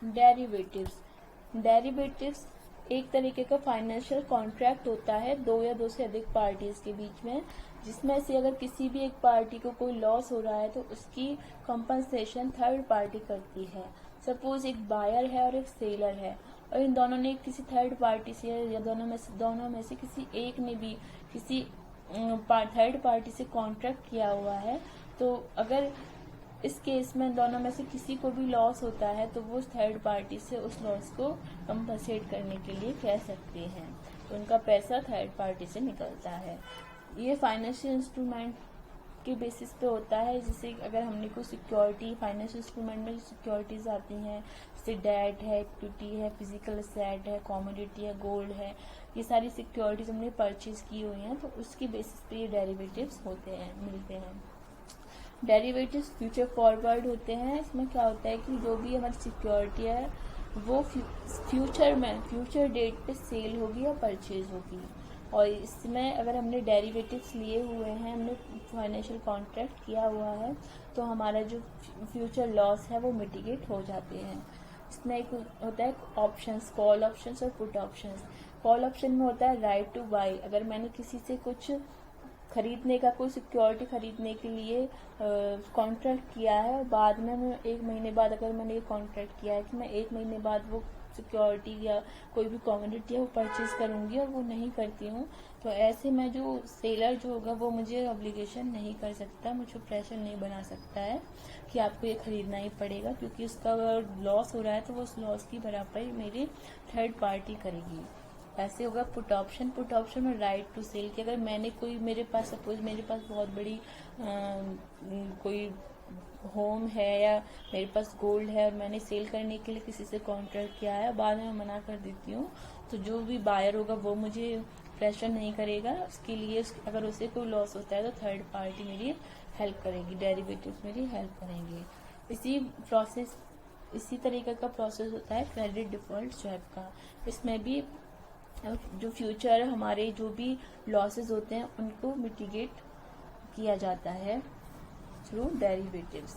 Derivatives. Derivatives एक तरीके का फाइनेंशियल कॉन्ट्रैक्ट होता है दो या दो से अधिक पार्टीज के बीच में, जिसमें से अगर किसी भी एक पार्टी को कोई लॉस हो रहा है तो उसकी कंपनसेशन थर्ड पार्टी करती है। सपोज एक बायर है और एक सेलर है, और इन दोनों ने किसी थर्ड पार्टी से या दोनों में से किसी एक ने भी किसी थर्ड पार्टी से कॉन्ट्रैक्ट किया हुआ है, तो अगर इस केस में दोनों में से किसी को भी लॉस होता है तो वो थर्ड पार्टी से उस लॉस को कंपनसेट करने के लिए कह सकते हैं, तो उनका पैसा थर्ड पार्टी से निकलता है। ये फाइनेंशियल इंस्ट्रूमेंट के बेसिस पे होता है, जैसे अगर हमने कोई सिक्योरिटी, फाइनेंशियल इंस्ट्रूमेंट में सिक्योरिटीज आती हैं, जैसे डेट है, इक्विटी है, फिजिकल एसेट है, कमोडिटी है, गोल्ड है, ये सारी सिक्योरिटीज हमने परचेज की हुई हैं, तो उसकी बेसिस पे ये डेरिवेटिव्स होते हैं, मिलते हैं। डेरिवेटिव्स फ्यूचर फॉरवर्ड होते हैं। इसमें क्या होता है कि जो भी हमारी सिक्योरिटी है वो फ्यूचर डेट पे सेल होगी या परचेज होगी, और इसमें अगर हमने डेरिवेटिव्स लिए हुए हैं, हमने फाइनेंशियल कॉन्ट्रैक्ट किया हुआ है, तो हमारा जो फ्यूचर लॉस है वो मिटिगेट हो जाते हैं। इसमें एक होता है ऑप्शंस, कॉल ऑप्शंस और पुट ऑप्शंस। कॉल ऑप्शन में होता है राइट टू बाई। अगर मैंने किसी से कुछ खरीदने का, कोई सिक्योरिटी खरीदने के लिए कॉन्ट्रैक्ट किया है, और बाद में मैं 1 महीने बाद अगर मैंने ये कॉन्ट्रैक्ट किया है कि मैं 1 महीने बाद वो सिक्योरिटी या कोई भी कमोडिटी है वो परचेज करूंगी और वो नहीं करती हूँ, तो ऐसे में जो सेलर जो होगा वो मुझे ऑब्लिगेशन नहीं कर सकता, मुझे प्रेशर नहीं बना सकता है कि आपको ये खरीदना ही पड़ेगा, क्योंकि उसका अगर लॉस हो रहा है तो वो उस लॉस की भरपाई मेरी थर्ड पार्टी करेगी। ऐसे होगा पुट ऑप्शन। पुट ऑप्शन में राइट टू सेल, कि अगर मैंने कोई, मेरे पास सपोज मेरे पास बहुत बड़ी कोई होम है या मेरे पास गोल्ड है और मैंने सेल करने के लिए किसी से कॉन्ट्रैक्ट किया है, बाद में मना कर देती हूँ, तो जो भी बायर होगा वो मुझे प्रेशर नहीं करेगा उसके लिए। अगर उसे कोई लॉस होता है तो थर्ड पार्टी मेरी हेल्प करेगी, डेरिवेटिव्स मेरी हेल्प करेंगे। इसी तरीके का प्रोसेस होता है क्रेडिट डिफॉल्ट स्वैप का। इसमें भी जो फ्यूचर हमारे जो भी लॉसेस होते हैं उनको मिटिगेट किया जाता है थ्रू डेरिवेटिव्स।